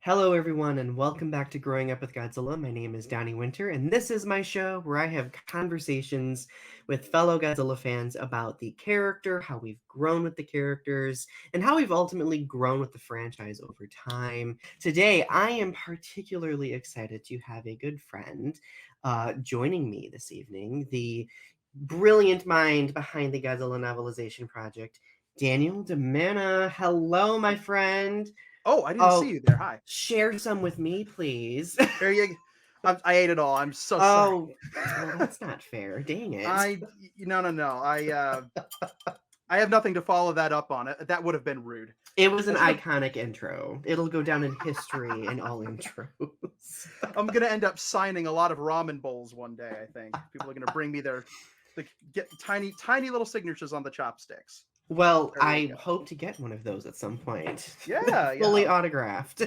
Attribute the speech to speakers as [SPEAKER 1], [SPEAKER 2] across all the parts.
[SPEAKER 1] Hello, everyone, and welcome back to Growing Up with Godzilla. My name is Donny Winter, and this is my show where I have conversations with fellow Godzilla fans about the character, how we've grown with the characters, and how we've ultimately grown with the franchise over time. Today, I am particularly excited to have a good friend joining me this evening, the brilliant mind behind the Godzilla Novelization Project, Daniel DiManna. Hello, my friend.
[SPEAKER 2] Oh, I didn't see
[SPEAKER 1] Oh,
[SPEAKER 2] you there. Hi.
[SPEAKER 1] share some with me, please.
[SPEAKER 2] There you I ate it all. I'm so sorry.
[SPEAKER 1] Oh, well, that's not fair. Dang it.
[SPEAKER 2] No. I have nothing to follow that up on it. That would have been rude.
[SPEAKER 1] It was an
[SPEAKER 2] That's gonna
[SPEAKER 1] iconic intro. It'll go down in history in all intros.
[SPEAKER 2] I'm gonna end up signing a lot of ramen bowls one day, I think. People are gonna bring me their get tiny little signatures on the chopsticks.
[SPEAKER 1] Well,
[SPEAKER 2] There we
[SPEAKER 1] I
[SPEAKER 2] go.
[SPEAKER 1] hope to get one of those at some point.
[SPEAKER 2] Yeah,
[SPEAKER 1] Fully
[SPEAKER 2] yeah.
[SPEAKER 1] autographed.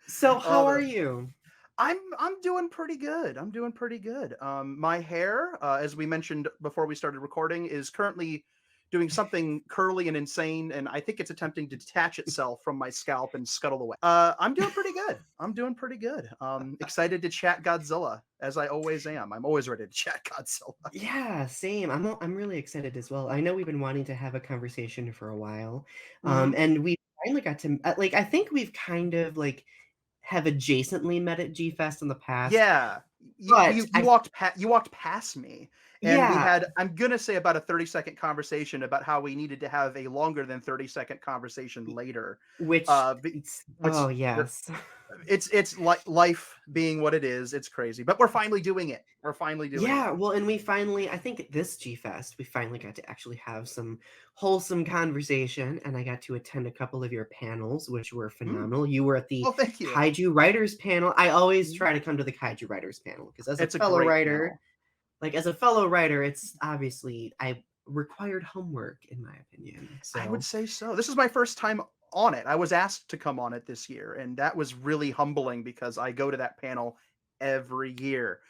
[SPEAKER 1] So, how
[SPEAKER 2] Oh,
[SPEAKER 1] are
[SPEAKER 2] the
[SPEAKER 1] you?
[SPEAKER 2] I'm doing pretty good. I'm doing pretty good. My hair, as we mentioned before we started recording, is currently doing something curly and insane, and I think it's attempting to detach itself from my scalp and scuttle away. I'm doing pretty good. I'm doing pretty good. Excited to chat Godzilla, as I always am. I'm always ready to chat Godzilla.
[SPEAKER 1] Yeah, same. I'm really excited as well. I know we've been wanting to have a conversation for a while,
[SPEAKER 2] Hmm.
[SPEAKER 1] and we finally got to like. I think we've kind of like have adjacently met at G Fest in the past,
[SPEAKER 2] Yeah,
[SPEAKER 1] but I
[SPEAKER 2] you walked past me, and we
[SPEAKER 1] yeah,
[SPEAKER 2] had, I'm gonna say, about a 30-second conversation about how we needed to have a longer than 30-second conversation later.
[SPEAKER 1] which
[SPEAKER 2] Be-
[SPEAKER 1] it's oh
[SPEAKER 2] which
[SPEAKER 1] yes.
[SPEAKER 2] it's like life being what it is. It's crazy, but we're finally doing it. We're finally doing it.
[SPEAKER 1] Yeah, well, and we finally, I think at this G Fest, we finally got to actually have some wholesome conversation, and I got to attend a couple of your panels, which were
[SPEAKER 2] Mm.
[SPEAKER 1] phenomenal. You were at the
[SPEAKER 2] Well, thank you.
[SPEAKER 1] Kaiju Writers panel. I always
[SPEAKER 2] Mhm.
[SPEAKER 1] try to come to the Kaiju Writers panel because
[SPEAKER 2] It's a great panel.
[SPEAKER 1] as a fellow writer, it's obviously I required homework in my opinion.
[SPEAKER 2] I would
[SPEAKER 1] So
[SPEAKER 2] say so. This is my first time on it. I was asked to come on it this year, and that was really humbling because I go to that panel every year.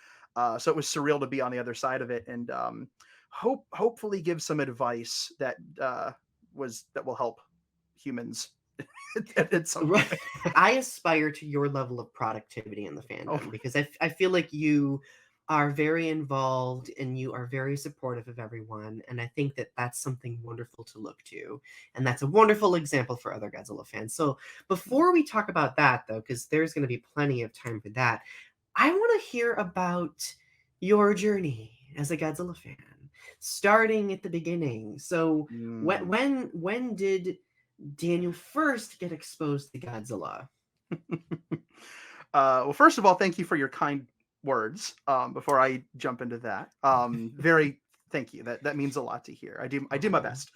[SPEAKER 2] So it was surreal to be on the other side of it, and hopefully give some advice that that will help humans at some
[SPEAKER 1] right.
[SPEAKER 2] point.
[SPEAKER 1] I aspire to your level of productivity in the
[SPEAKER 2] Oh,
[SPEAKER 1] fandom because I feel like you are very involved and you are very supportive of everyone. And I think that that's something wonderful to look to. And that's a wonderful example for other Godzilla fans. So before we talk about that, though, because there's going to be plenty of time for that, I want to hear about your journey as a Godzilla fan, starting at the beginning. So
[SPEAKER 2] mm.
[SPEAKER 1] when did Daniel first get exposed to Godzilla?
[SPEAKER 2] Well, first of all, thank you for your kind words. Before I jump into that, very thank you. That means a lot to hear. I do my
[SPEAKER 1] Oh.
[SPEAKER 2] best.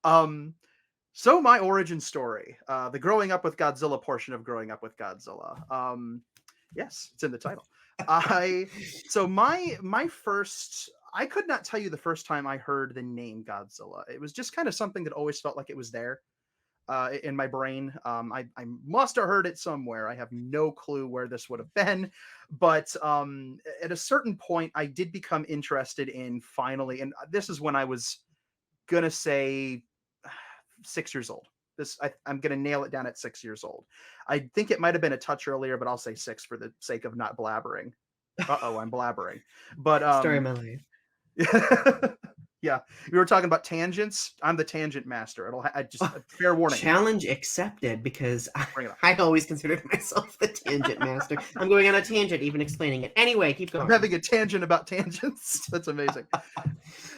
[SPEAKER 2] Um, so my origin story, the growing up with Godzilla portion of growing up with Godzilla. Yes, it's in the title. I so my first. I could not tell you the first time I heard the name Godzilla. It was just kind of something that always felt like it was there in my brain. I must have heard it somewhere. I have no clue where this would have been, but at a certain point, I did become interested in finally, and this is when I was gonna say 6 years old. I'm gonna nail it down at 6 years old. I think it might have been a touch earlier, but I'll say six for the sake of not blabbering. Uh-oh, I'm blabbering. But
[SPEAKER 1] Story of my life.
[SPEAKER 2] yeah, we were talking about tangents. I'm the tangent master. I just
[SPEAKER 1] Oh,
[SPEAKER 2] fair warning.
[SPEAKER 1] challenge accepted because
[SPEAKER 2] Bring it on.
[SPEAKER 1] I always considered myself the tangent master. I'm going on a tangent, even explaining it. Anyway, keep
[SPEAKER 2] I'm
[SPEAKER 1] going.
[SPEAKER 2] having a tangent about tangents. That's amazing.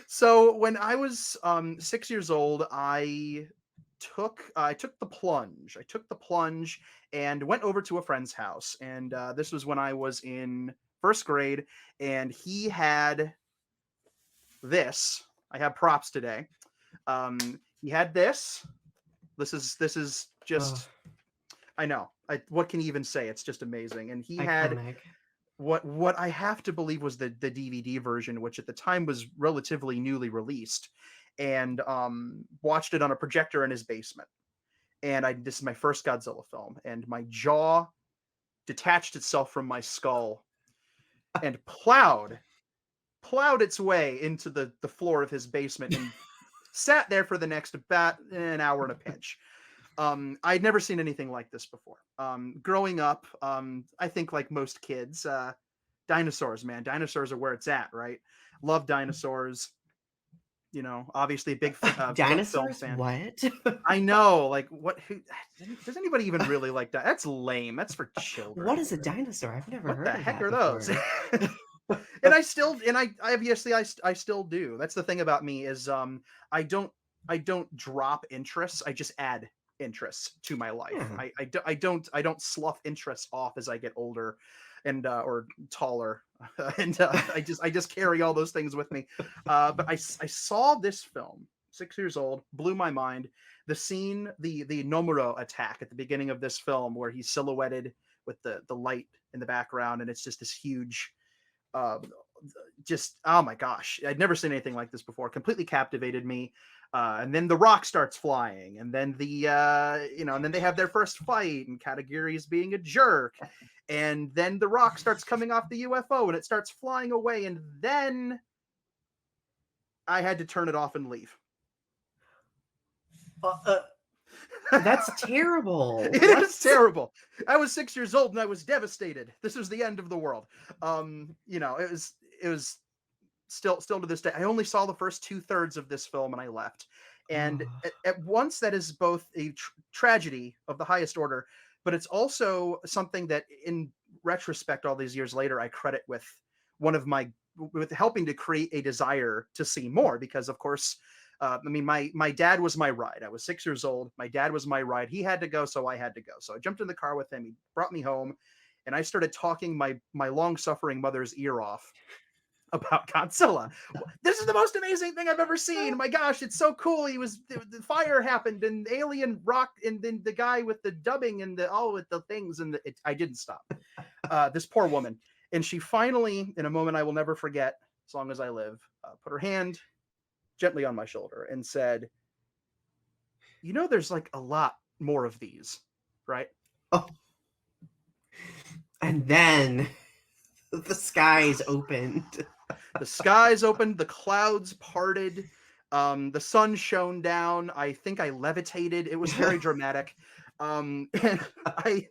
[SPEAKER 2] So when I was 6 years old, I took the plunge. I took the plunge and went over to a friend's house. And this was when I was in first grade, and he had this. I have props today. He had this. This is
[SPEAKER 1] Oh,
[SPEAKER 2] just. I know. What can you even say? It's just amazing. And he had
[SPEAKER 1] iconic.
[SPEAKER 2] what I have to believe was the DVD version, which at the time was relatively newly released, and watched it on a projector in his basement. And this is my first Godzilla film, and my jaw detached itself from my skull and plowed its way into the floor of his basement and sat there for the next about an hour and a pinch. I'd never seen anything like this before. Growing up, I think like most kids, dinosaurs, man, dinosaurs are where it's at, right? Love dinosaurs. You know, obviously a big film
[SPEAKER 1] Dinosaurs?
[SPEAKER 2] fan.
[SPEAKER 1] What?
[SPEAKER 2] I know, like what? Who, does anybody even really like that? That's lame. That's for children.
[SPEAKER 1] What is a dinosaur? I've never
[SPEAKER 2] What the
[SPEAKER 1] heard of
[SPEAKER 2] heck
[SPEAKER 1] that
[SPEAKER 2] are those?
[SPEAKER 1] before.
[SPEAKER 2] And I obviously I still do. That's the thing about me is I don't I don't drop interests. I just add interests to my life.
[SPEAKER 1] Yeah.
[SPEAKER 2] I don't slough interests off as I get older and or taller and I just carry all those things with me. But I saw this film 6 years old, blew my mind. The scene, the Nomuro attack at the beginning of this film, where he's silhouetted with the light in the background, and it's just this huge uh, just oh my gosh, I'd never seen anything like this before. Completely captivated me. And then the rock starts flying, and then and then they have their first fight, and Katagiri's being a jerk, and then the rock starts coming off the UFO, and it starts flying away, and then I had to turn it off and leave.
[SPEAKER 1] That's terrible.
[SPEAKER 2] It is terrible. I was 6 years old and I was devastated. This was the end of the world. It was still to this day. I only saw the first 2/3 of this film and I left. And at once, that is both a tragedy of the highest order, but it's also something that, in retrospect, all these years later, I credit with with helping to create a desire to see more. Because, of course, my dad was my ride. I was 6 years old. My dad was my ride. He had to go, so I had to go. So I jumped in the car with him. He brought me home, and I started talking my long-suffering mother's ear off about Godzilla. This is the most amazing thing I've ever seen. My gosh, it's so cool. The fire happened, and alien rock, and then the guy with the dubbing and all with the things, and I didn't stop. This poor woman, and she finally, in a moment I will never forget as long as I live, put her hand gently on my shoulder and said, there's like a lot more of these, right?
[SPEAKER 1] Oh. And then the skies opened.
[SPEAKER 2] The skies opened, the clouds parted, the sun shone down. I think I levitated. It was very dramatic. And I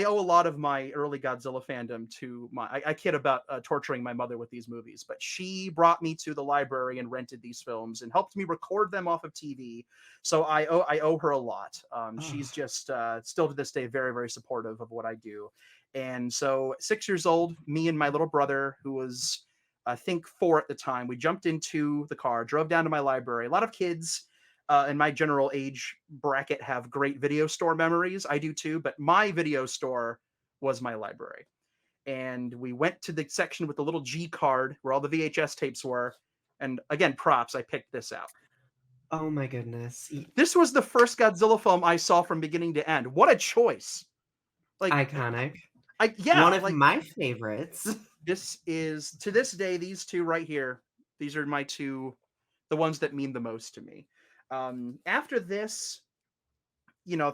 [SPEAKER 2] owe a lot of my early Godzilla fandom to I kid about torturing my mother with these movies, but she brought me to the library and rented these films and helped me record them off of TV. So I owe her a lot. She's just still to this day very, very supportive of what I do. And so 6 years old, me and my little brother, who was I think 4 at the time, we jumped into the car, drove down to my library. A lot of kids in my general age bracket have great video store memories. I do too, but my video store was my library. And we went to the section with the little G card where all the VHS tapes were. And again, props, I picked this out.
[SPEAKER 1] Oh my goodness.
[SPEAKER 2] This was the first Godzilla film I saw from beginning to end. What a choice. Like,
[SPEAKER 1] iconic.
[SPEAKER 2] One
[SPEAKER 1] of my favorites.
[SPEAKER 2] This is, to this day, these two right here, these are my two, the ones that mean the most to me. After this,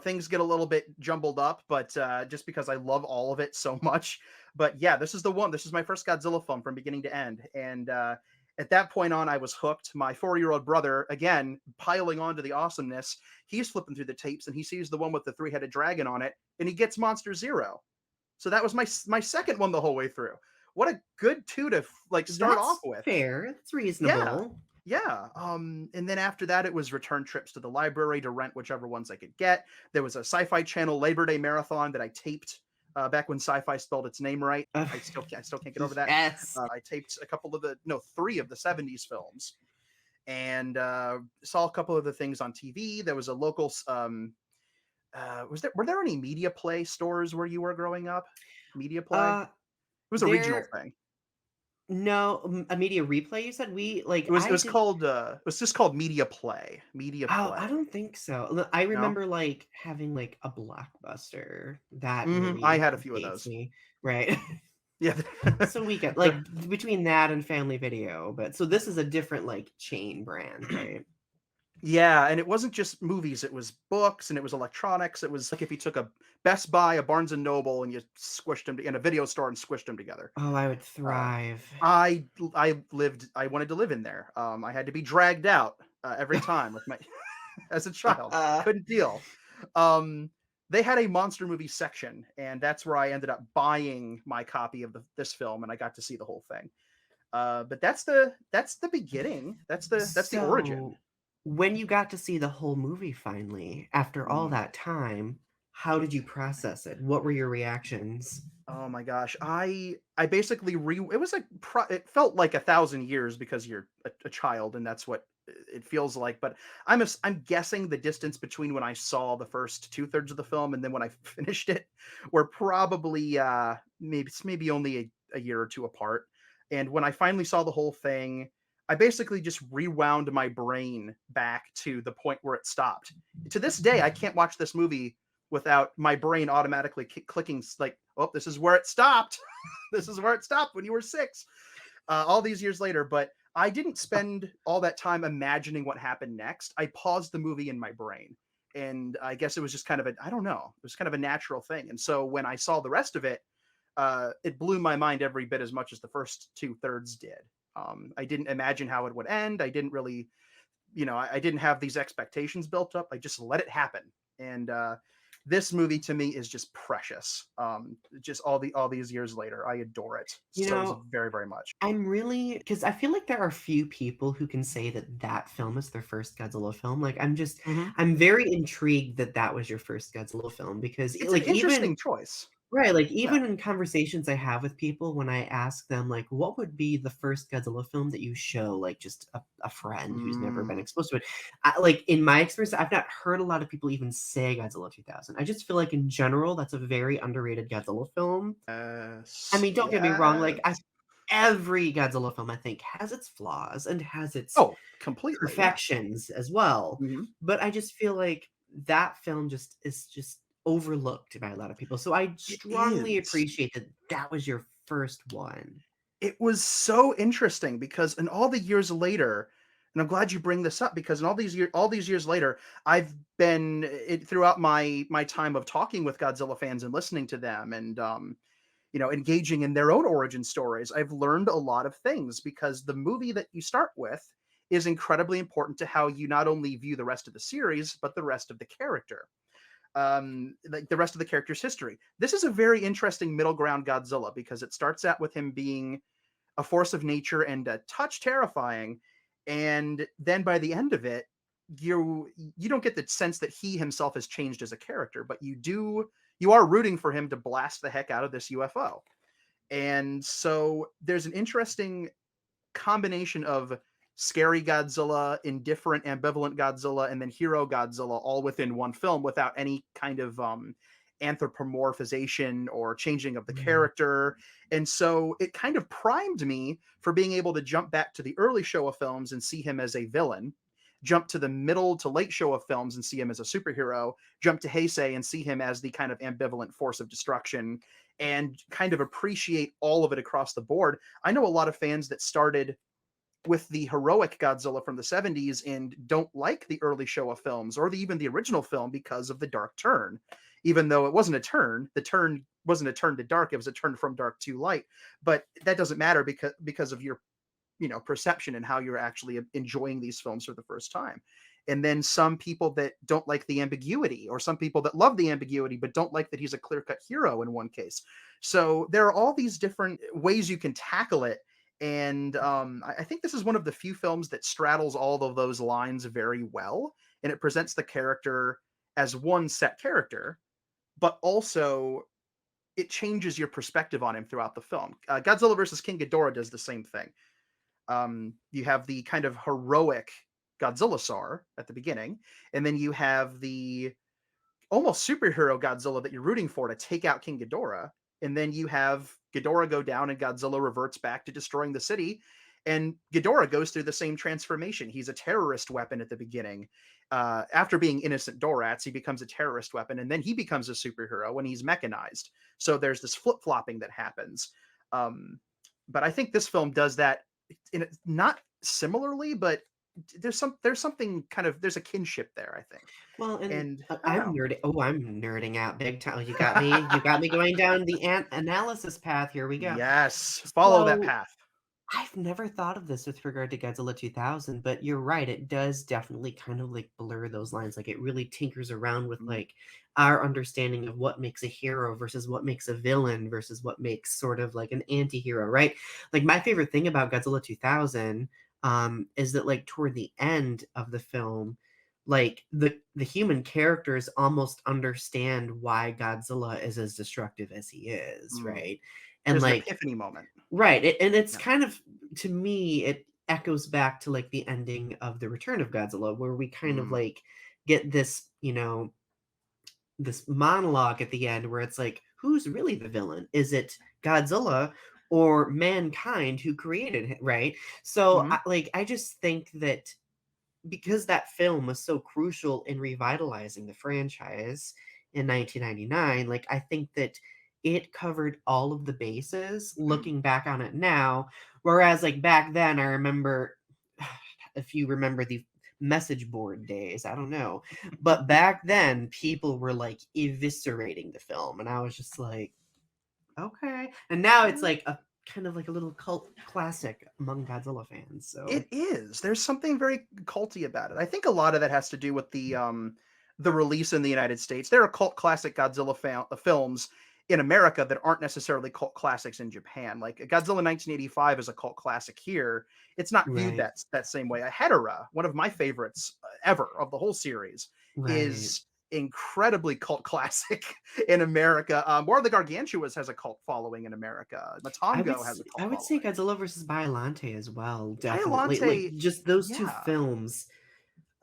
[SPEAKER 2] things get a little bit jumbled up, but just because I love all of it so much. But yeah, this is the one. This is my first Godzilla film from beginning to end. And at that point on, I was hooked. My 4-year-old brother, again, piling onto the awesomeness, he's flipping through the tapes and he sees the one with the 3-headed dragon on it, and he gets Monster Zero. So that was my second one the whole way through. What a good two to start off with.
[SPEAKER 1] Fair. That's reasonable.
[SPEAKER 2] Yeah. And then after that, it was return trips to the library to rent whichever ones I could get. There was a Sci-Fi Channel Labor Day marathon that I taped back when Sci-Fi spelled its name right. I still can't get over that.
[SPEAKER 1] Yes.
[SPEAKER 2] I taped 3 of the 70s films, and saw a couple of the things on TV. There was a local. Were there any Media Play stores where you were growing up? Media Play. It was a regional thing.
[SPEAKER 1] No, a Media Replay. You said
[SPEAKER 2] it was just called Media Play. Media Play.
[SPEAKER 1] Oh, I don't think so. I remember having a Blockbuster. That really
[SPEAKER 2] I had a few of those.
[SPEAKER 1] Right.
[SPEAKER 2] Yeah.
[SPEAKER 1] So we get between that and Family Video, but so this is a different chain brand, right?
[SPEAKER 2] Yeah, and it wasn't just movies, it was books and it was electronics. It was like if you took a Best Buy, a Barnes& and Noble, and you squished them in a video store and squished them together.
[SPEAKER 1] Oh, I would
[SPEAKER 2] Uh,
[SPEAKER 1] thrive.
[SPEAKER 2] I wanted to live in there. I had to be dragged out, every time with my as a child. Couldn't deal. Um, they had a monster movie section, and that's where I ended up buying my copy of this film, and I got to see the whole thing. But that's the beginning. That's the origin.
[SPEAKER 1] So, when you got to see the whole movie finally, after all
[SPEAKER 2] Mm.
[SPEAKER 1] that time, how did you process it? What were your reactions?
[SPEAKER 2] Oh my gosh, I basically it was like it felt like 1,000 years because you're a child, and that's what it feels like. But I'm guessing the distance between when I saw the first 2/3 of the film and then when I finished it were probably maybe only a year or two apart. And when I finally saw the whole thing, I basically just rewound my brain back to the point where it stopped. To this day, I can't watch this movie without my brain automatically clicking like, oh, this is where it stopped. This is where it stopped when you were 6. All these years later, but I didn't spend all that time imagining what happened next. I paused the movie in my brain, and I guess it was just kind of I don't know, it was kind of a natural thing. And so when I saw the rest of it, it blew my mind every bit as much as the first 2/3 did. I didn't imagine how it would end. I didn't really, I didn't have these expectations built up. I just let it happen. And this movie to me is just precious. Just all these years later, I adore it
[SPEAKER 1] You
[SPEAKER 2] so
[SPEAKER 1] know,
[SPEAKER 2] very, very much.
[SPEAKER 1] I'm really because I feel like there are few people who can say that that film is their first Godzilla film. Like,
[SPEAKER 2] Mhm.
[SPEAKER 1] I'm very intrigued that that was your first Godzilla film because,
[SPEAKER 2] It's an
[SPEAKER 1] like, even
[SPEAKER 2] interesting choice.
[SPEAKER 1] right, like,
[SPEAKER 2] Yeah.
[SPEAKER 1] even in conversations I have with people when I ask them, like, "What would be the first Godzilla film that you show, like, just a friend who's never been
[SPEAKER 2] Mm,
[SPEAKER 1] exposed to it?" Like, in my experience, I've not heard a lot of people even say Godzilla 2000. I just feel like in general, that's a very underrated Godzilla film. I
[SPEAKER 2] yes.
[SPEAKER 1] mean, don't get me wrong, like, I
[SPEAKER 2] Yes.
[SPEAKER 1] every Godzilla film, I think, has its flaws and has its
[SPEAKER 2] Oh, completely. Yeah.
[SPEAKER 1] perfections as well,
[SPEAKER 2] Mhm.
[SPEAKER 1] but I just feel like that film just is just overlooked by a lot of people, so I
[SPEAKER 2] It
[SPEAKER 1] strongly
[SPEAKER 2] is.
[SPEAKER 1] appreciate that that was your first one.
[SPEAKER 2] It was so interesting because in all the years later, and I'm glad you bring this up because in all these years later, I've been throughout my time of talking with Godzilla fans and listening to them and engaging in their own origin stories. I've learned a lot of things because the movie that you start with is incredibly important to how you not only view the rest of the series but the rest of the character. Like the rest of the character's history. This is a very interesting middle ground Godzilla because it starts out with him being a force of nature and a touch terrifying, and then by the end of it, you don't get the sense that he himself has changed as a character, but you are rooting for him to blast the heck out of this UFO. And so there's an interesting combination of scary Godzilla, indifferent, ambivalent Godzilla, and then hero Godzilla all within one film without any kind of anthropomorphization or changing of the
[SPEAKER 1] Mm,
[SPEAKER 2] character. And so it kind of primed me for being able to jump back to the early Showa films and see him as a villain, jump to the middle to late Showa films and see him as a superhero, jump to Heisei and see him as the kind of ambivalent force of destruction, and kind of appreciate all of it across the board. I know a lot of fans that started with the heroic Godzilla from the 70s and don't like the early Showa films or even the original film because of the dark turn. Even though it wasn't a turn, the turn wasn't a turn to dark, it was a turn from dark to light. But that doesn't matter because of your perception and how you're actually enjoying these films for the first time. And then some people that don't like the ambiguity, or some people that love the ambiguity but don't like that he's a clear-cut hero in one case. So there are all these different ways you can tackle it. And I think this is one of the few films that straddles all of those lines very well, and it presents the character as one set character, but also it changes your perspective on him throughout the film. Godzilla versus King Ghidorah does the same thing. You have the kind of heroic Godzilla Sar at the beginning, and then you have the almost superhero Godzilla that you're rooting for to take out King Ghidorah, and then you have Ghidorah go down and Godzilla reverts back to destroying the city. And Ghidorah goes through the same transformation. He's a terrorist weapon at the beginning. After being innocent Dorats, he becomes a terrorist weapon, and then he becomes a superhero when he's mechanized. So there's this flip flopping that happens. Um, but I think this film does that in not similarly, but there's something kind of there's a kinship there, I think.
[SPEAKER 1] Well, and
[SPEAKER 2] And I don't
[SPEAKER 1] I'm
[SPEAKER 2] know.
[SPEAKER 1] nerding. Oh, I'm nerding out big time. You got me. You got me going down the analysis path. Here we go.
[SPEAKER 2] Yes, follow that
[SPEAKER 1] So
[SPEAKER 2] path.
[SPEAKER 1] I've never thought of this with regard to Godzilla 2000, but you're right. It does definitely kind of like blur those lines. Like it really tinkers around with
[SPEAKER 2] Mm,
[SPEAKER 1] like our understanding of what makes a hero versus what makes a villain versus what makes sort of like an anti-hero, right? Like my favorite thing about Godzilla 2000 is that like toward the end of the film, like the human characters almost understand why Godzilla is as destructive as he is,
[SPEAKER 2] mm.
[SPEAKER 1] right? And
[SPEAKER 2] There's an
[SPEAKER 1] like
[SPEAKER 2] epiphany moment.
[SPEAKER 1] right, and it's
[SPEAKER 2] Yeah.
[SPEAKER 1] kind of to me, it echoes back to, like, the ending of The Return of Godzilla, where we kind of,
[SPEAKER 2] Mm,
[SPEAKER 1] like, get this, this monologue at the end where it's like, who's really the villain? Is it Godzilla or mankind who created it, right? So,
[SPEAKER 2] mhm,
[SPEAKER 1] I just think that because that film was so crucial in revitalizing the franchise in 1999, like I think that it covered all of the bases
[SPEAKER 2] mm.
[SPEAKER 1] looking back on it now. Whereas like back then, I remember if you remember the message board days, I don't know. But back then, people were like eviscerating the film. And I was just like, okay. And now it's
[SPEAKER 2] Yeah.
[SPEAKER 1] like a kind of like a little cult classic among Godzilla fans. So
[SPEAKER 2] It is. There's something very culty about it. I think a lot of that has to do with the release in the United States. There are cult classic films in America that aren't necessarily cult classics in Japan. Like Godzilla 1985 is a cult classic here. It's not viewed
[SPEAKER 1] right.
[SPEAKER 2] that same way. A Hedorah, one of my favorites ever of the whole series,
[SPEAKER 1] Right.
[SPEAKER 2] is incredibly cult classic in America. War of the Gargantuas has a cult following in America. Matomgo has a
[SPEAKER 1] I
[SPEAKER 2] cult
[SPEAKER 1] would say
[SPEAKER 2] following.
[SPEAKER 1] Godzilla versus Biollante as well, definitely. Like
[SPEAKER 2] Violante,
[SPEAKER 1] just those 2
[SPEAKER 2] yeah,
[SPEAKER 1] films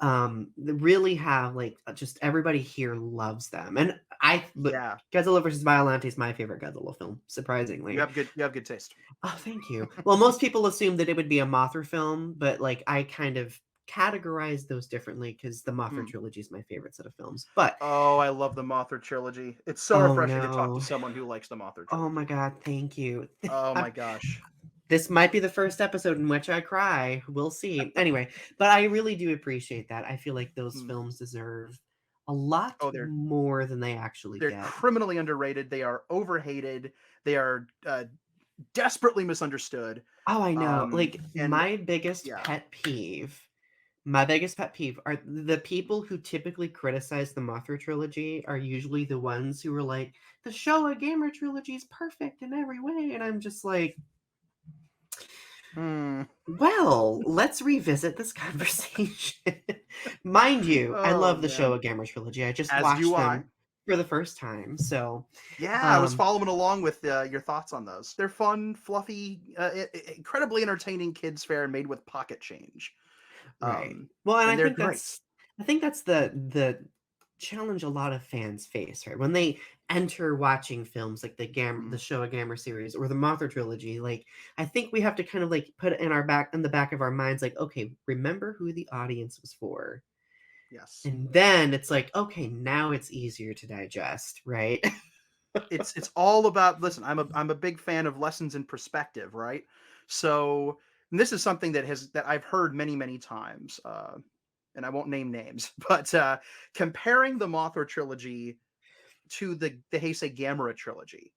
[SPEAKER 1] that really have like just everybody here loves them. And I but
[SPEAKER 2] yeah.
[SPEAKER 1] Godzilla versus Biollante is my favorite Godzilla film, surprisingly.
[SPEAKER 2] You have good taste.
[SPEAKER 1] Oh, thank you. Well, most people assume that it would be a Mothra film, but like I kind of categorize those differently because the Mothra
[SPEAKER 2] Mm.
[SPEAKER 1] trilogy is my favorite set of films. But
[SPEAKER 2] Oh, I love the Mothra trilogy. It's so
[SPEAKER 1] oh
[SPEAKER 2] refreshing to talk to
[SPEAKER 1] no.
[SPEAKER 2] someone who likes the Mothra
[SPEAKER 1] Oh my
[SPEAKER 2] trilogy.
[SPEAKER 1] god, thank you.
[SPEAKER 2] Oh my
[SPEAKER 1] I'm
[SPEAKER 2] gosh.
[SPEAKER 1] This might be the first episode in which I cry. We'll see. Anyway, but I really do appreciate that. I feel like those
[SPEAKER 2] Mm.
[SPEAKER 1] films deserve a lot
[SPEAKER 2] Oh,
[SPEAKER 1] more than they actually
[SPEAKER 2] they're
[SPEAKER 1] get.
[SPEAKER 2] criminally underrated. They are overhated. They are desperately misunderstood.
[SPEAKER 1] Oh, I know. Like
[SPEAKER 2] And yeah,
[SPEAKER 1] my biggest pet peeve are the people who typically criticize the Mothra trilogy are usually the ones who are like, the Showa Gamer trilogy is perfect in every way. And I'm just like,
[SPEAKER 2] mm.
[SPEAKER 1] well, let's revisit this conversation. Mind you, I
[SPEAKER 2] Oh
[SPEAKER 1] love the
[SPEAKER 2] man,
[SPEAKER 1] Showa Gamera trilogy. I just
[SPEAKER 2] as do
[SPEAKER 1] watched
[SPEAKER 2] I.
[SPEAKER 1] them for the first time. So,
[SPEAKER 2] Yeah, I was
[SPEAKER 1] um,
[SPEAKER 2] following along with your thoughts on those. They're fun, fluffy, incredibly entertaining kids fare made with pocket change.
[SPEAKER 1] right. Well, and
[SPEAKER 2] And they're great.
[SPEAKER 1] I think that's the challenge a lot of fans face, right? When they enter watching films like the
[SPEAKER 2] Mm,
[SPEAKER 1] Showa Gamera series or the Mothra trilogy, like I think we have to kind of like put it in the back of our minds, like, okay, remember who the audience was for.
[SPEAKER 2] yes.
[SPEAKER 1] And then it's like, okay, now it's easier to digest, right?
[SPEAKER 2] It's all about listen, I'm a big fan of lessons in perspective, right? So, and this is something that I've heard many times, and I won't name names, but comparing the Mothra trilogy to the Heisei Gamera trilogy,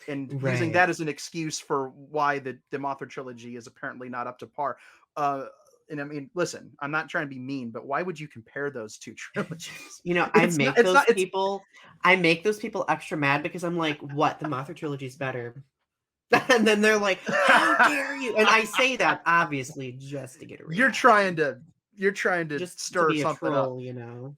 [SPEAKER 2] and using
[SPEAKER 1] Right.
[SPEAKER 2] that as an excuse for why the Mothra trilogy is apparently not up to par. Uh, and I mean, listen, I'm not trying to be mean, but why would you compare those two trilogies?
[SPEAKER 1] You know,
[SPEAKER 2] It's not. It's not. It's
[SPEAKER 1] I make those people extra mad because I'm like, "What? The Mothra trilogy is better." And then they're like, "How dare you?" And I say that obviously just to get a
[SPEAKER 2] you're trying
[SPEAKER 1] reaction,
[SPEAKER 2] to you're trying to
[SPEAKER 1] just to
[SPEAKER 2] stir
[SPEAKER 1] be a
[SPEAKER 2] something up.
[SPEAKER 1] troll, you know?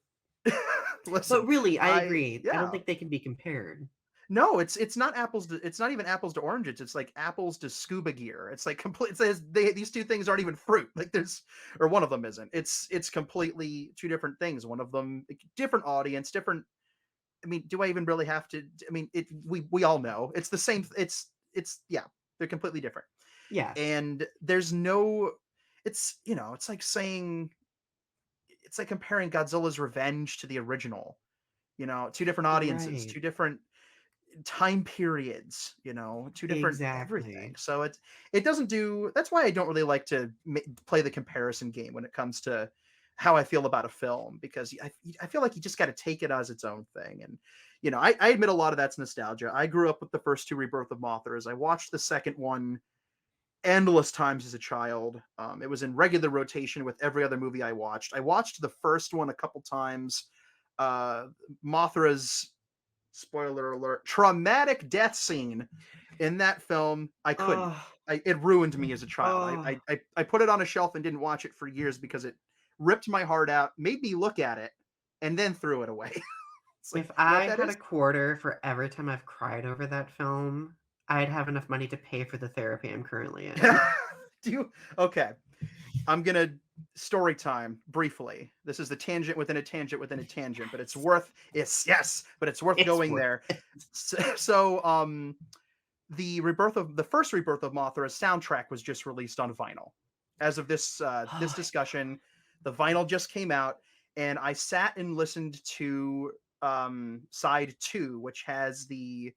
[SPEAKER 1] But
[SPEAKER 2] Listen,
[SPEAKER 1] really, I
[SPEAKER 2] I
[SPEAKER 1] agree. I don't
[SPEAKER 2] yeah.
[SPEAKER 1] think they can be compared.
[SPEAKER 2] No, it's not apples to it's not even apples to oranges. It's like apples to scuba gear. It's like complete. It says these two things aren't even fruit. Like there's or one of them isn't. It's completely two different things. One of them different audience, different. I mean, do I even really have to? I mean, it we all know it's the same. It's yeah, they're completely different.
[SPEAKER 1] Yes.
[SPEAKER 2] And there's no. It's it's like saying it's like comparing Godzilla's Revenge to the original. Two different audiences,
[SPEAKER 1] Right.
[SPEAKER 2] two different. time periods, two different everything.
[SPEAKER 1] Exactly.
[SPEAKER 2] So it doesn't do. That's why I don't really like to play the comparison game when it comes to how I feel about a film, because I feel like you just got to take it as its own thing. And I admit a lot of that's nostalgia. I grew up with the first two Rebirth of Mothras. I watched the second one endless times as a child. It was in regular rotation with every other movie I watched. I watched the first one a couple times. Mothra's, spoiler alert, traumatic death scene in that film, I couldn't.
[SPEAKER 1] Oh,
[SPEAKER 2] It ruined me as a child.
[SPEAKER 1] oh.
[SPEAKER 2] I put it on a shelf and didn't watch it for years because it ripped my heart out, made me look at it, and then threw it away. It's like,
[SPEAKER 1] If
[SPEAKER 2] you know
[SPEAKER 1] I
[SPEAKER 2] what that
[SPEAKER 1] had a
[SPEAKER 2] is?
[SPEAKER 1] quarter for every time I've cried over that film, I'd have enough money to pay for the therapy I'm currently in.
[SPEAKER 2] Do you? Okay. I'm gonna story time briefly. This is the tangent within a tangent within a tangent, but it's worth but it's worth
[SPEAKER 1] It's
[SPEAKER 2] going
[SPEAKER 1] worth
[SPEAKER 2] there.
[SPEAKER 1] it.
[SPEAKER 2] So the first rebirth of Mothra's soundtrack was just released on vinyl. As of this
[SPEAKER 1] Oh,
[SPEAKER 2] discussion, the vinyl just came out, and I sat and listened to side two, which has the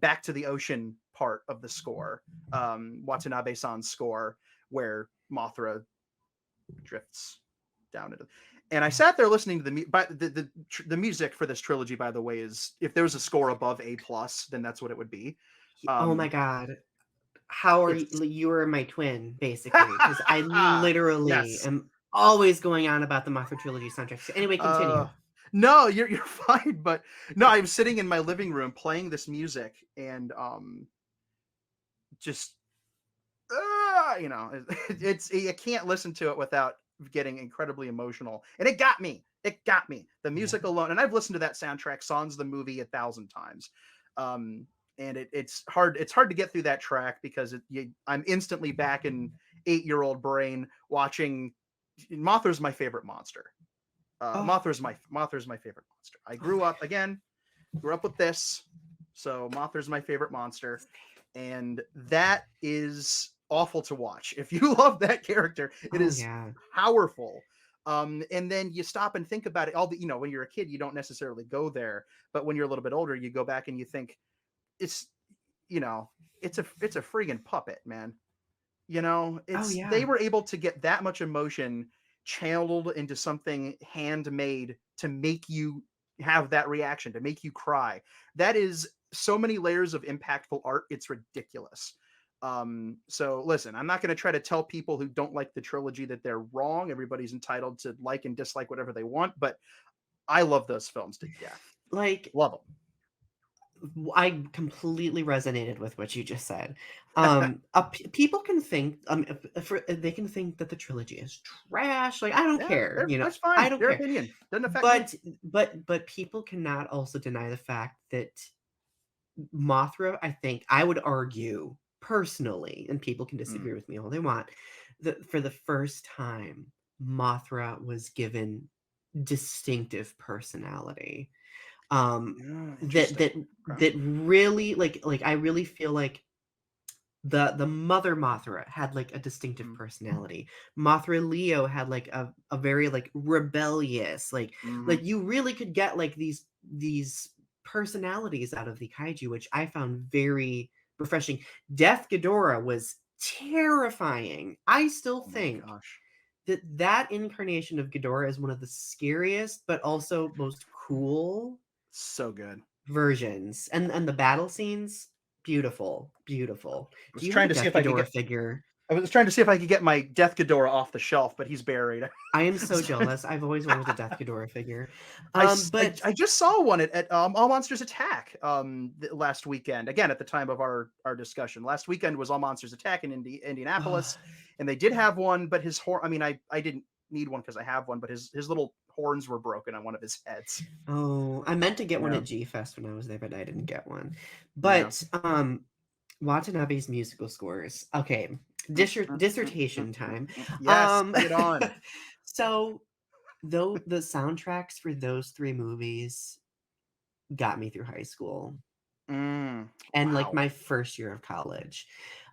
[SPEAKER 2] Back to the Ocean part of the score, Watanabe-san's score, where Mothra drifts down into. And I sat there listening to the music for this trilogy. By the way, is if there was a score above A plus, then that's what it would be.
[SPEAKER 1] oh my
[SPEAKER 2] Um,
[SPEAKER 1] god. How are you?
[SPEAKER 2] it's
[SPEAKER 1] You are my twin, basically, because I literally
[SPEAKER 2] yes.
[SPEAKER 1] am always going on about the Mothra Trilogy soundtracks. Anyway,
[SPEAKER 2] Uh,
[SPEAKER 1] continue.
[SPEAKER 2] no, you're fine. But no, I was sitting in my living room playing this music, and just it's you can't listen to it without getting incredibly emotional, and it got me. It got me. The
[SPEAKER 1] Yeah.
[SPEAKER 2] music alone, and I've listened to that soundtrack, Sans the movie, 1,000 times. And it's hard. It's hard to get through that track because I'm instantly back in 8-year-old brain watching. Mothra's my favorite monster.
[SPEAKER 1] Oh,
[SPEAKER 2] Mothra's my favorite monster. I grew up with this, so Mothra's my favorite monster, and that is awful to watch. If you love that character, it
[SPEAKER 1] oh
[SPEAKER 2] is
[SPEAKER 1] yeah.
[SPEAKER 2] powerful. And then you stop and think about it. When you're a kid, you don't necessarily go there, but when you're a little bit older, you go back and you think it's, you know, it's a friggin' puppet, man.
[SPEAKER 1] Oh
[SPEAKER 2] They
[SPEAKER 1] yeah.
[SPEAKER 2] were able to get that much emotion channeled into something handmade to make you have that reaction, to make you cry. That is so many layers of impactful art. It's ridiculous. So listen, I'm not going to try to tell people who don't like the trilogy that they're wrong. Everybody's entitled to like and dislike whatever they want, but I love those films to death.
[SPEAKER 1] Like
[SPEAKER 2] Love
[SPEAKER 1] I completely resonated with what you just said.
[SPEAKER 2] them.
[SPEAKER 1] People can think, they can think that the trilogy is trash. Like I don't
[SPEAKER 2] Yeah,
[SPEAKER 1] care,
[SPEAKER 2] that's
[SPEAKER 1] I
[SPEAKER 2] fine.
[SPEAKER 1] don't
[SPEAKER 2] Their
[SPEAKER 1] care.
[SPEAKER 2] opinion doesn't affect me.
[SPEAKER 1] But people cannot also deny the fact that Mothra, I think, I would argue personally, and people can
[SPEAKER 2] Mm.
[SPEAKER 1] disagree with me all they want, that for the first time, Mothra was given distinctive personality. That
[SPEAKER 2] Interesting.
[SPEAKER 1] that
[SPEAKER 2] Okay.
[SPEAKER 1] that really like I really feel like the mother Mothra had like a distinctive
[SPEAKER 2] Mm.
[SPEAKER 1] personality. Mothra Leo had like a very like rebellious,
[SPEAKER 2] Mhm.
[SPEAKER 1] like you really could get like these personalities out of the kaiju, which I found very refreshing. Death Ghidorah was terrifying. I still
[SPEAKER 2] Oh my
[SPEAKER 1] think
[SPEAKER 2] gosh.
[SPEAKER 1] that incarnation of Ghidorah is one of the scariest, but also most cool
[SPEAKER 2] So good.
[SPEAKER 1] versions. And the battle scenes, beautiful, beautiful.
[SPEAKER 2] I
[SPEAKER 1] Do
[SPEAKER 2] was
[SPEAKER 1] you have
[SPEAKER 2] trying
[SPEAKER 1] a
[SPEAKER 2] to see
[SPEAKER 1] Death
[SPEAKER 2] if I could
[SPEAKER 1] Ghidorah
[SPEAKER 2] get
[SPEAKER 1] figure?
[SPEAKER 2] I was trying to see if I could get my Death Ghidorah off the shelf, but he's buried.
[SPEAKER 1] I am so jealous. I've always wanted a Death Ghidorah figure. But
[SPEAKER 2] I just saw one at All Monsters Attack last weekend. Again, at the time of our discussion, last weekend was All Monsters Attack in
[SPEAKER 1] oh,
[SPEAKER 2] Indianapolis, and they did have one, but his horn. I mean, I didn't need one because I have one, but his little horns were broken on one of his heads.
[SPEAKER 1] oh, I meant to get one
[SPEAKER 2] Yeah,
[SPEAKER 1] at G Fest when I was there, but I didn't get one.
[SPEAKER 2] yeah.
[SPEAKER 1] But Watanabe's musical scores. Okay, dissertation time.
[SPEAKER 2] Yes,
[SPEAKER 1] Um,
[SPEAKER 2] bring it on.
[SPEAKER 1] so though the soundtracks for those three movies got me through high school and like
[SPEAKER 2] Wow.
[SPEAKER 1] my first year of college.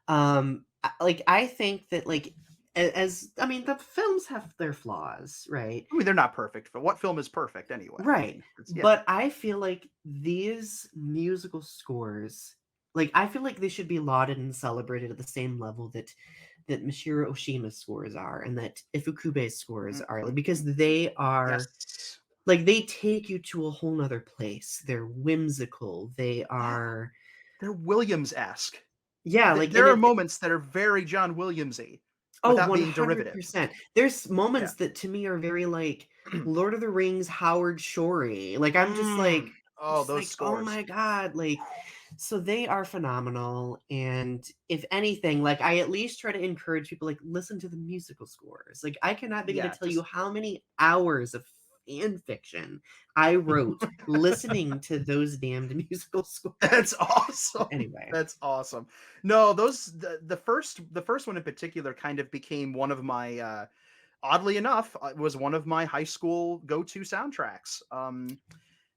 [SPEAKER 1] Like I think that like as I mean, the films have their flaws, right?
[SPEAKER 2] I mean, they're not perfect, but what film is perfect anyway? I
[SPEAKER 1] Right.
[SPEAKER 2] mean, yeah.
[SPEAKER 1] But I feel like these musical scores, like I feel like they should be lauded and celebrated at the same level that Mishiro Oshima's scores are and that Ifukube's scores are, like,
[SPEAKER 2] Mhm.
[SPEAKER 1] because they are
[SPEAKER 2] Yes.
[SPEAKER 1] like they take you to a whole nother place. They're whimsical. They
[SPEAKER 2] Yeah.
[SPEAKER 1] are
[SPEAKER 2] They're Williams-esque.
[SPEAKER 1] yeah, like and
[SPEAKER 2] There are
[SPEAKER 1] it
[SPEAKER 2] moments that are very John Williams-y
[SPEAKER 1] oh,
[SPEAKER 2] without being derivative.
[SPEAKER 1] 100%. There's
[SPEAKER 2] Yeah.
[SPEAKER 1] moments that to me are very like Lord of the Rings, Howard Shorey. Like I'm
[SPEAKER 2] Mm. Oh,
[SPEAKER 1] just
[SPEAKER 2] those
[SPEAKER 1] like, "Oh
[SPEAKER 2] scores.
[SPEAKER 1] my god," like so they are phenomenal, and if anything, like, I at least try to encourage people, like, listen to the musical scores. Like, I cannot begin to
[SPEAKER 2] Yeah,
[SPEAKER 1] tell you
[SPEAKER 2] just
[SPEAKER 1] how many hours of fan fiction I wrote listening to those damned musical scores.
[SPEAKER 2] that's awesome.
[SPEAKER 1] Anyway.
[SPEAKER 2] That's awesome. No, those the first one in particular kind of became one of my oddly enough, was one of my high school go-to soundtracks.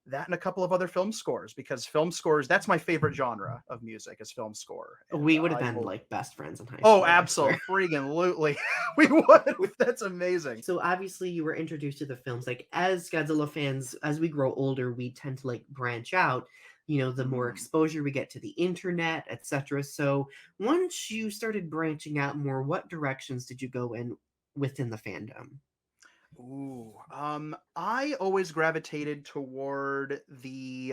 [SPEAKER 2] That and a couple of other film scores because film scores that's my favorite genre of music is film score and
[SPEAKER 1] We would have
[SPEAKER 2] I
[SPEAKER 1] been,
[SPEAKER 2] will
[SPEAKER 1] like, best friends in high
[SPEAKER 2] oh
[SPEAKER 1] school, I swear.
[SPEAKER 2] absolutely we would that's amazing.
[SPEAKER 1] So obviously you were introduced to the films like as Godzilla fans, as we grow older, we tend to like branch out, the more
[SPEAKER 2] Mhm.
[SPEAKER 1] exposure we get to the internet, etc. So once you started branching out more, what directions did you go in within the fandom?
[SPEAKER 2] Ooh, I always gravitated toward the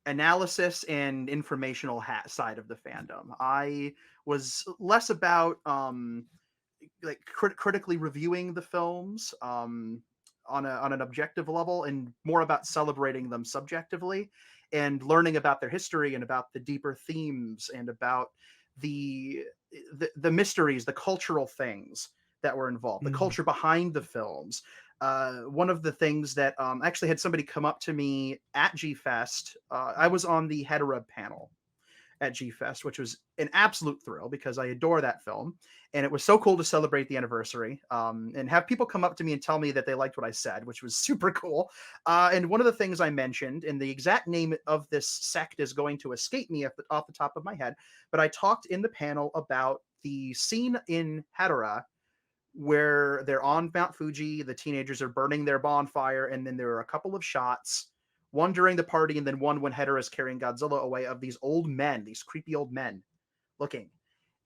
[SPEAKER 2] analysis and informational side of the fandom. I was less about like critically reviewing the films on an objective level and more about celebrating them subjectively and learning about their history and about the deeper themes and about the the mysteries, the cultural things that were involved, the
[SPEAKER 1] Mm,
[SPEAKER 2] culture behind the films. One of the things that actually had somebody come up to me at G Fest. I was on the Hetera panel at G Fest, which was an absolute thrill because I adore that film. And it was so cool to celebrate the anniversary and have people come up to me and tell me that they liked what I said, which was super cool. And one of the things I mentioned, and the exact name of this sect is going to escape me off the top of my head, but I talked in the panel about the scene in Hatara where they're on Mount Fuji, the teenagers are burning their bonfire, and then there are a couple of shots, one during the party, and then one when Hedorah is carrying Godzilla away, of these old men, these creepy old men, looking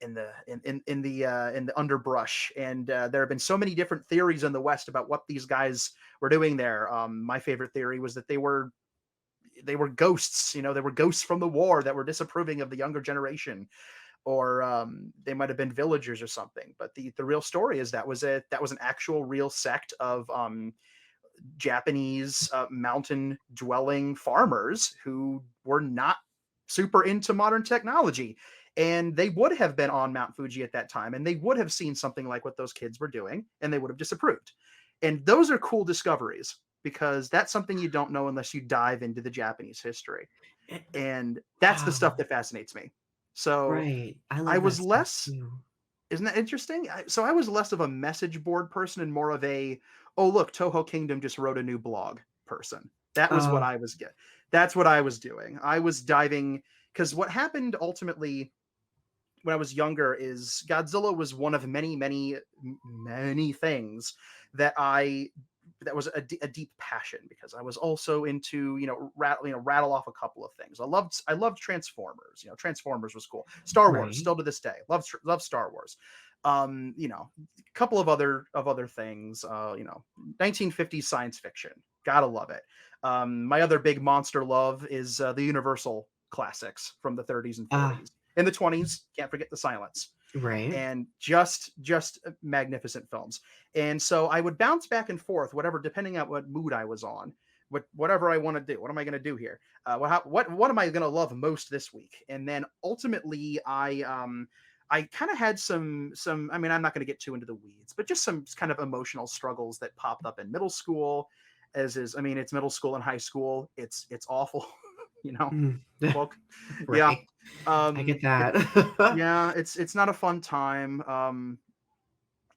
[SPEAKER 2] in the underbrush. And there have been so many different theories in the West about what these guys were doing there. My favorite theory was that they were ghosts. They were ghosts from the war that were disapproving of the younger generation, or they might have been villagers or something. But the real story is that was an actual real sect of Japanese mountain dwelling farmers who were not super into modern technology. And they would have been on Mount Fuji at that time, and they would have seen something like what those kids were doing, and they would have disapproved. And those are cool discoveries because that's something you don't know unless you dive into the Japanese history.
[SPEAKER 1] eh,
[SPEAKER 2] And that's the stuff
[SPEAKER 1] wow.
[SPEAKER 2] that fascinates me. So
[SPEAKER 1] Right. I
[SPEAKER 2] I
[SPEAKER 1] love that
[SPEAKER 2] was
[SPEAKER 1] stuff
[SPEAKER 2] less
[SPEAKER 1] too.
[SPEAKER 2] isn't that interesting? So I was less of a message board person and more of a, "Oh, look, Toho Kingdom just wrote a new blog" person. That was what
[SPEAKER 1] Oh,
[SPEAKER 2] I was get. That's what I was doing. I was diving because what happened ultimately when I was younger is Godzilla was one of many, many, many things that that was a deep passion because I was also into rattle off a couple of things. I loved Transformers. Transformers was cool. Star Wars
[SPEAKER 1] right.
[SPEAKER 2] still to this day. Love Star Wars. A couple of other things. 1950s science fiction. Gotta love it. My other big monster love is the Universal classics from the 30s and
[SPEAKER 1] Ah,
[SPEAKER 2] 40s. In the 20s, can't forget the silence,
[SPEAKER 1] right.
[SPEAKER 2] and just magnificent films. And so I would bounce back and forth, whatever, depending on what mood I was on, whatever I want to do. What am I going to do here? What am I going to love most this week? And then ultimately, I kind of had some. I mean, I'm not going to get too into the weeds, but just some kind of emotional struggles that popped up in middle school. I mean, it's middle school and high school. It's awful, you know.
[SPEAKER 1] Mm.
[SPEAKER 2] Well, yeah.
[SPEAKER 1] Right. I get
[SPEAKER 2] It
[SPEAKER 1] that.
[SPEAKER 2] yeah, it's not a fun time.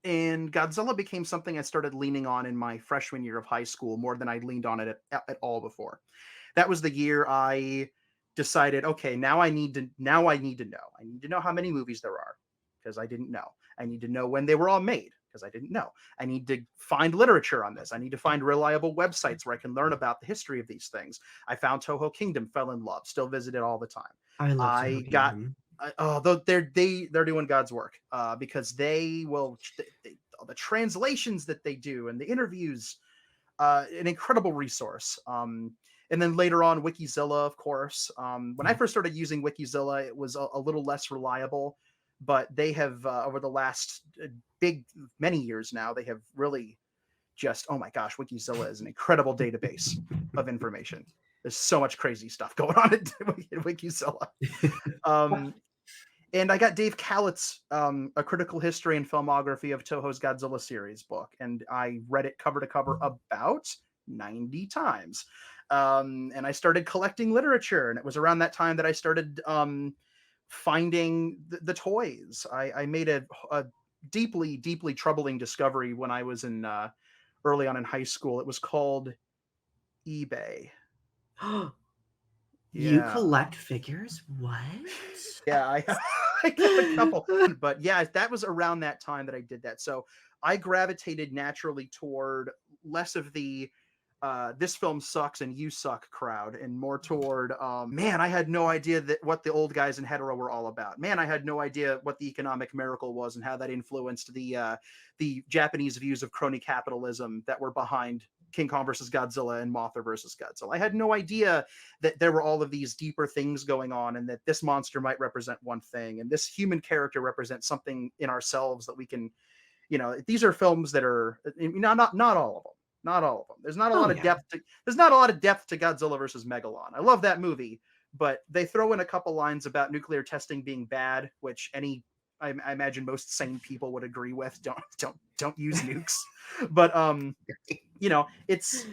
[SPEAKER 2] And Godzilla became something I started leaning on in my freshman year of high school more than I leaned on it at all before. That was the year I decided, okay, now I need to know. I need to know how many movies there are because I didn't know. I need to know when they were all made, because I didn't know. I need to find literature on this. I need to find reliable websites where I can learn about the history of these things. I found Toho Kingdom, fell in love, still visit it all the time.
[SPEAKER 1] I love Toho
[SPEAKER 2] I got
[SPEAKER 1] Kingdom.
[SPEAKER 2] they're doing God's work, because the translations that they do and the interviews, an incredible resource. And then later on, Wikizilla, of course. When I
[SPEAKER 1] Yeah.
[SPEAKER 2] first started using Wikizilla, it was a little less reliable, but they have, over the last many years now, they have really just, oh my gosh, Wikizilla is an incredible database of information. There's so much crazy stuff going on in Wikizilla. Um, and I got Dave Callett's A Critical History and Filmography of Toho's Godzilla series book, and I read it cover to cover about 90 times. And I started collecting literature, and it was around that time that I started finding the toys. I made a deeply, deeply troubling discovery when I was in early on in high school. It was called eBay.
[SPEAKER 1] You
[SPEAKER 2] Yeah.
[SPEAKER 1] collect figures? What?
[SPEAKER 2] Yeah, I got a couple, but yeah, that was around that time that I did that. So I gravitated naturally toward less of the this film sucks and you suck crowd, and more toward man, I had no idea that what the old guys in hetero were all about. Man, I had no idea what the economic miracle was and how that influenced the Japanese views of crony capitalism that were behind King Kong versus Godzilla and Mothra versus Godzilla. I had no idea that there were all of these deeper things going on, and that this monster might represent one thing, and this human character represents something in ourselves that we can, these are films that are not all of them. Not all of them. There's not a
[SPEAKER 1] Oh
[SPEAKER 2] lot of
[SPEAKER 1] yeah.
[SPEAKER 2] depth. There's not a lot of depth to Godzilla versus Megalon. I love that movie, but they throw in a couple lines about nuclear testing being bad, which I imagine most sane people would agree with. Don't use nukes. But it's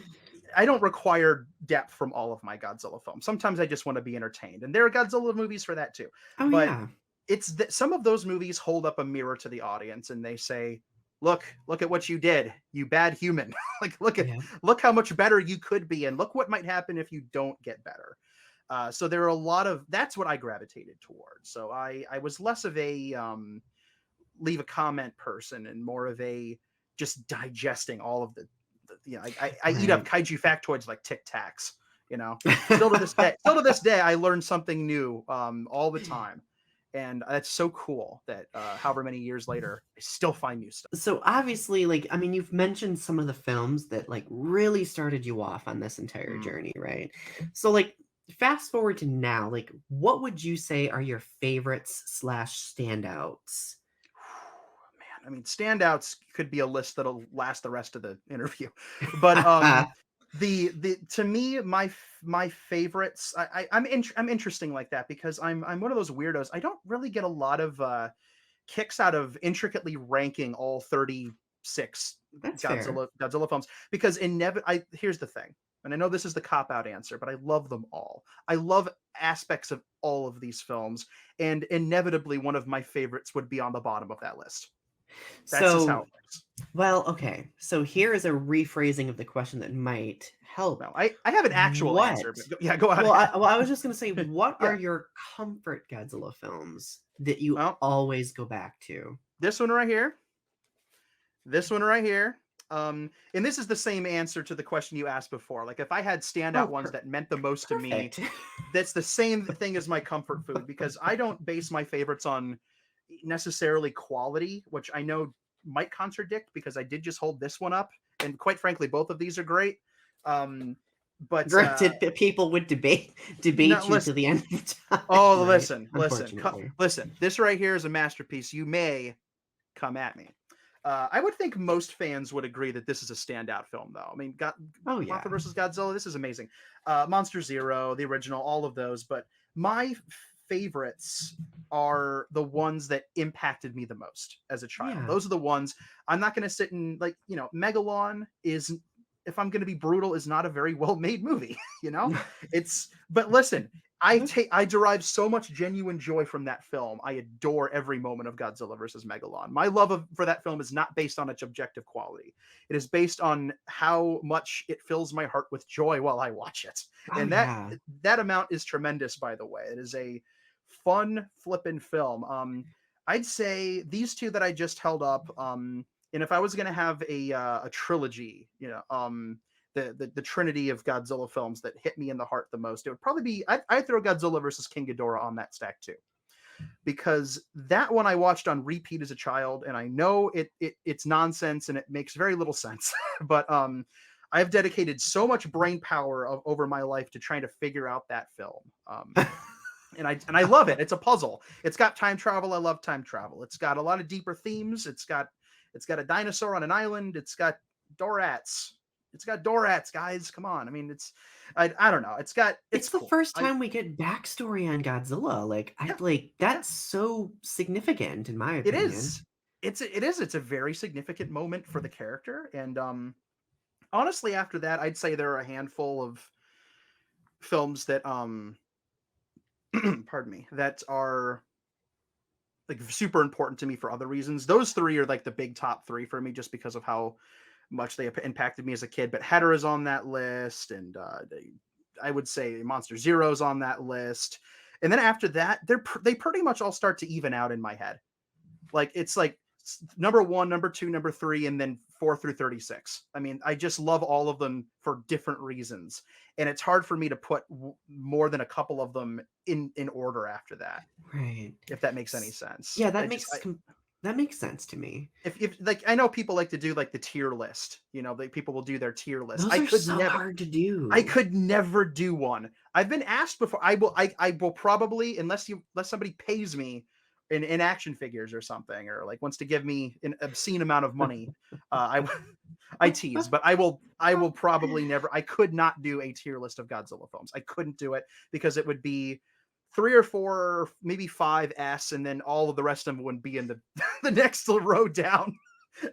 [SPEAKER 2] I don't require depth from all of my Godzilla films. Sometimes I just want to be entertained, and there are Godzilla movies for that too.
[SPEAKER 1] Oh
[SPEAKER 2] But
[SPEAKER 1] yeah.
[SPEAKER 2] it's that some of those movies hold up a mirror to the audience, and they say, look at what you did, you bad human. Like
[SPEAKER 1] Yeah.
[SPEAKER 2] look how much better you could be, and look what might happen if you don't get better. So there are a lot of, that's what I gravitated towards. So I was less of a leave a comment person, and more of a just digesting all of I eat up
[SPEAKER 1] Right.
[SPEAKER 2] kaiju factoids like Tic Tacs. Still to this day, I learn something new all the time. And that's so cool that however many years later, I still find new stuff.
[SPEAKER 1] So obviously, like, I mean, you've mentioned some of the films that like really started you off on this entire
[SPEAKER 2] Mm.
[SPEAKER 1] journey, right? So like fast forward to now, like what would you say are your favorites slash standouts?
[SPEAKER 2] Man, I mean, standouts could be a list that'll last the rest of the interview. But the to me, my favorites, I'm interesting like that, because I'm one of those weirdos. I don't really get a lot of kicks out of intricately ranking all 36
[SPEAKER 1] That's fair.
[SPEAKER 2] Godzilla films, because here's the thing, and I know this is the cop out answer, but I love them all. I love aspects of all of these films, and inevitably one of my favorites would be on the bottom of that list. That's just how
[SPEAKER 1] So,
[SPEAKER 2] it works.
[SPEAKER 1] well, okay. So here is a rephrasing of the question that might help.
[SPEAKER 2] No, I have an actual
[SPEAKER 1] What?
[SPEAKER 2] answer, but yeah, go
[SPEAKER 1] Well,
[SPEAKER 2] ahead.
[SPEAKER 1] I was just gonna say, what are
[SPEAKER 2] Yeah.
[SPEAKER 1] your comfort Godzilla films that you
[SPEAKER 2] Well,
[SPEAKER 1] always go back to?
[SPEAKER 2] this one right here, this one right here. And this is the same answer to the question you asked before. Like, if I had
[SPEAKER 1] Oh,
[SPEAKER 2] standout ones that meant the most to me,
[SPEAKER 1] perfect.
[SPEAKER 2] that's the same thing as my comfort food, because I don't base my favorites on necessarily quality, which I know might contradict, because I did just hold this one up, and quite frankly, both of these are great. But
[SPEAKER 1] Granted, people would
[SPEAKER 2] no,
[SPEAKER 1] debate you to
[SPEAKER 2] listen.
[SPEAKER 1] the end of time,
[SPEAKER 2] Oh,
[SPEAKER 1] right?
[SPEAKER 2] listen.
[SPEAKER 1] Unfortunately.
[SPEAKER 2] Listen. This right here is a masterpiece. You may come at me. I would think most fans would agree that this is a standout film, though. I mean,
[SPEAKER 1] Oh yeah.
[SPEAKER 2] Mothra versus Godzilla, this is amazing. Monster Zero, the original, all of those. But my favorites are the ones that impacted me the most as a child.
[SPEAKER 1] Yeah.
[SPEAKER 2] Those are the ones I'm not going to sit and, like, Megalon is, if I'm going to be brutal, is not a very well made movie. But listen, I derive so much genuine joy from that film. I adore every moment of Godzilla versus Megalon. My love for that film is not based on its objective quality. It is based on how much it fills my heart with joy while I watch it.
[SPEAKER 1] Oh
[SPEAKER 2] And
[SPEAKER 1] yeah.
[SPEAKER 2] that amount is tremendous, by the way. It is a fun flippin' film. I'd say these two that I just held up. And if I was going to have a trilogy, the trinity of Godzilla films that hit me in the heart the most, it would probably be I'd throw Godzilla versus King Ghidorah on that stack too, because that one I watched on repeat as a child, and I know it's nonsense and it makes very little sense, but I've dedicated so much brain power over my life to trying to figure out that film. And I love it. It's a puzzle. It's got time travel. I love time travel. It's got a lot of deeper themes. It's got a dinosaur on an island. It's got Dorats. It's got Dorats, guys. Come on. I mean, I don't know. It's
[SPEAKER 1] It's the
[SPEAKER 2] cool.
[SPEAKER 1] first time we get backstory on Godzilla. Like I
[SPEAKER 2] Yeah,
[SPEAKER 1] like
[SPEAKER 2] yeah,
[SPEAKER 1] that's so significant in my
[SPEAKER 2] it
[SPEAKER 1] opinion.
[SPEAKER 2] is. It's a very significant moment for the character. And honestly, after that, I'd say there are a handful of films that pardon me, that are like super important to me for other reasons. Those three are like the big top three for me, just because of how much they impacted me as a kid. But Hedorah's on that list, and I would say Monster Zero's on that list. And then after that, they pretty much all start to even out in my head. Like it's like number one, number two, number three, and then 4 through 36. I mean, I just love all of them for different reasons, and it's hard for me to put more than a couple of them in order after that,
[SPEAKER 1] Right.
[SPEAKER 2] if that makes any sense.
[SPEAKER 1] Yeah, that makes sense to me.
[SPEAKER 2] If like, I know people like to do like the tier list, like people will do their tier list.
[SPEAKER 1] Those are so hard to
[SPEAKER 2] I
[SPEAKER 1] do.
[SPEAKER 2] could never do one. I've been asked before. I will probably, unless somebody pays me in action figures or something, or like wants to give me an obscene amount of money. I tease, but I will probably never. I could not do a tier list of Godzilla films. I couldn't do it, because it would be 3 or 4, maybe 5S, and then all of the rest of them would be in the the next row down,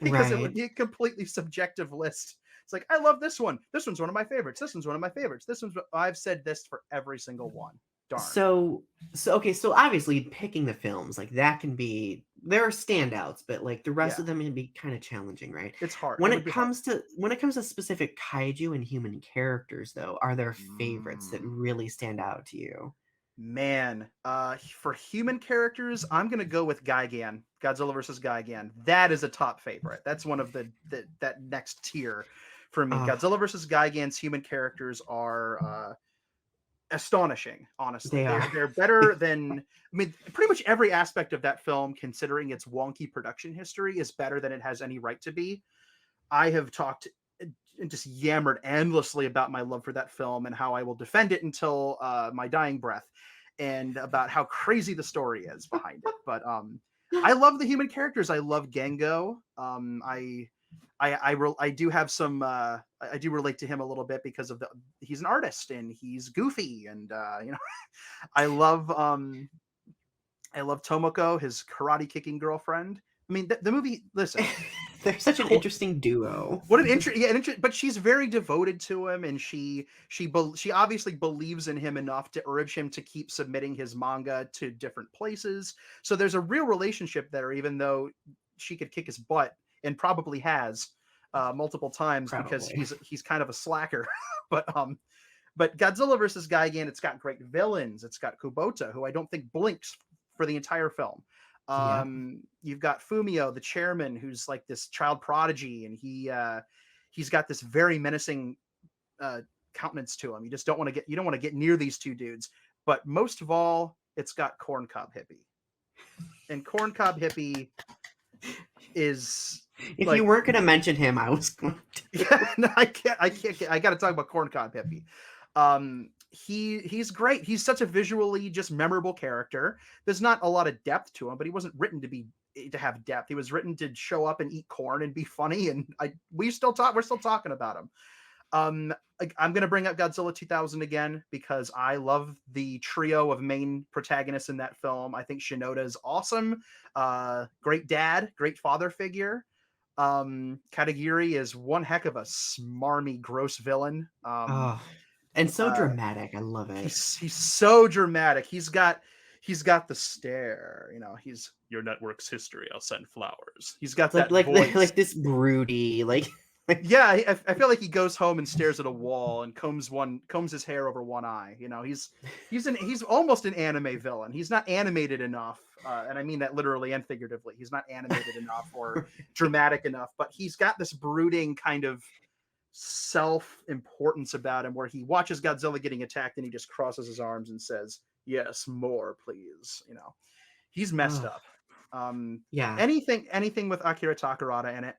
[SPEAKER 2] because it would
[SPEAKER 1] Right.
[SPEAKER 2] be a completely subjective list. It's like, I love this one. This one's one of my favorites. This one's one of my favorites. I've said this for every single one. Darn.
[SPEAKER 1] So okay, so obviously picking the films, like that can be there are standouts, but like the rest
[SPEAKER 2] Yeah,
[SPEAKER 1] of them can be kind of challenging, right?
[SPEAKER 2] it's hard. It
[SPEAKER 1] When
[SPEAKER 2] would
[SPEAKER 1] it
[SPEAKER 2] be hard.
[SPEAKER 1] comes to specific kaiju and human characters though, are there favorites that
[SPEAKER 2] Mm,
[SPEAKER 1] really stand out to you?
[SPEAKER 2] man, for human characters, I'm gonna go with Gigan. Godzilla versus Gigan. That is a top favorite. That's one of that next tier for me.
[SPEAKER 1] Uh,
[SPEAKER 2] Godzilla versus Gigan's human characters are astonishing. Honestly,
[SPEAKER 1] they are.
[SPEAKER 2] they're better than, I mean, pretty much every aspect of that film, considering its wonky production history, is better than it has any right to be. I have talked and just yammered endlessly about my love for that film, and how I will defend it until my dying breath, and about how crazy the story is behind it. But I love the human characters. I love Gengo. I do have some I do relate to him a little bit, because of he's an artist and he's goofy, and I love I love Tomoko, his karate kicking girlfriend. I mean, the movie. Listen,
[SPEAKER 1] They're such an interesting duo.
[SPEAKER 2] what an but she's very devoted to him, and she obviously believes in him enough to urge him to keep submitting his manga to different places. So there's a real relationship there, even though she could kick his butt, and probably has multiple times, because
[SPEAKER 1] Probably.
[SPEAKER 2] he's kind of a slacker. But Godzilla versus Gigan, it's got great villains. It's got Kubota, who I don't think blinks for the entire film.
[SPEAKER 1] Yep.
[SPEAKER 2] You've got Fumio, the chairman, who's like this child prodigy, and he's got this very menacing countenance to him. You don't want to get near these two dudes. But most of all, it's got Corncob Hippie, and Corncob Hippie is
[SPEAKER 1] If you
[SPEAKER 2] like,
[SPEAKER 1] weren't going to mention him, I was going to.
[SPEAKER 2] yeah, no, I got to talk about Corncob Hippie. He's great. He's such a visually just memorable character. There's not a lot of depth to him, but he wasn't written to have depth. He was written to show up and eat corn and be funny. And we're still talking about him. I'm going to bring up Godzilla 2000 again, because I love the trio of main protagonists in that film. I think Shinoda is awesome. Great dad, great father figure. Katagiri is one heck of a smarmy, gross villain.
[SPEAKER 1] Oh, and so
[SPEAKER 2] Uh,
[SPEAKER 1] dramatic. I love it.
[SPEAKER 2] he's so dramatic. He's got the stare. Your network's history. I'll send flowers. He's got that voice.
[SPEAKER 1] Like this broody, like
[SPEAKER 2] Yeah, I feel like he goes home and stares at a wall and combs his hair over one eye. You know, he's almost an anime villain. He's not animated enough, and I mean that literally and figuratively. He's not animated enough or dramatic enough, but he's got this brooding kind of self-importance about him, where he watches Godzilla getting attacked and he just crosses his arms and says, "Yes, more, please." You know, he's messed
[SPEAKER 1] Oh,
[SPEAKER 2] up. Um,
[SPEAKER 1] yeah.
[SPEAKER 2] anything with Akira Takarada in it,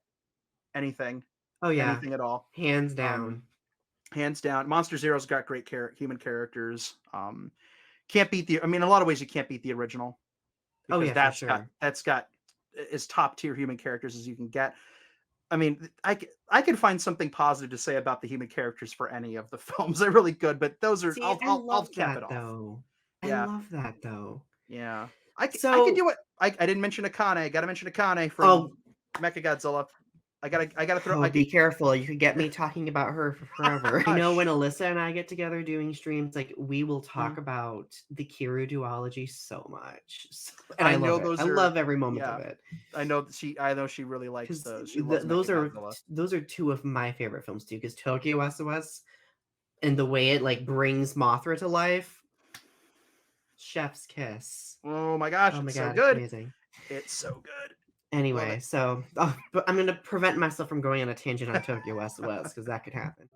[SPEAKER 2] anything
[SPEAKER 1] Oh, yeah.
[SPEAKER 2] anything at all.
[SPEAKER 1] Hands
[SPEAKER 2] Um,
[SPEAKER 1] down.
[SPEAKER 2] hands down, Monster Zero's got great human characters. Can't beat the. I mean, in a lot of ways, you can't beat the original
[SPEAKER 1] Oh,
[SPEAKER 2] because
[SPEAKER 1] yeah, for
[SPEAKER 2] that's got as top tier human characters as you can get. I mean, I can find something positive to say about the human characters for any of the films. They're really good, but those are
[SPEAKER 1] See, I
[SPEAKER 2] I'll
[SPEAKER 1] love
[SPEAKER 2] cap it
[SPEAKER 1] that,
[SPEAKER 2] off.
[SPEAKER 1] though. I
[SPEAKER 2] Yeah,
[SPEAKER 1] love that, though.
[SPEAKER 2] yeah. I could
[SPEAKER 1] So
[SPEAKER 2] do it. I didn't mention Akane. I got to mention Akane from
[SPEAKER 1] oh,
[SPEAKER 2] Mechagodzilla. I gotta throw.
[SPEAKER 1] oh, be careful. You could get me talking about her for forever. I know when
[SPEAKER 2] Hush.
[SPEAKER 1] Alyssa and I get together doing streams, like, we will
[SPEAKER 2] Mhm.
[SPEAKER 1] talk about the Kiru duology so much, and I
[SPEAKER 2] I
[SPEAKER 1] love
[SPEAKER 2] know
[SPEAKER 1] it. I
[SPEAKER 2] those are.
[SPEAKER 1] love every moment of
[SPEAKER 2] Yeah,
[SPEAKER 1] it.
[SPEAKER 2] I know she really likes
[SPEAKER 1] 'Cause
[SPEAKER 2] those. She loves Mechagodzilla.
[SPEAKER 1] those are 2 of my favorite films too. Because Tokyo SOS and the way it, like, brings Mothra to life, chef's kiss.
[SPEAKER 2] Oh my gosh,
[SPEAKER 1] Oh my
[SPEAKER 2] it's so
[SPEAKER 1] god, it's
[SPEAKER 2] good.
[SPEAKER 1] amazing.
[SPEAKER 2] It's so good. Love
[SPEAKER 1] Anyway,
[SPEAKER 2] it.
[SPEAKER 1] so but I'm gonna prevent myself from going on a tangent on Tokyo SOS because that could happen.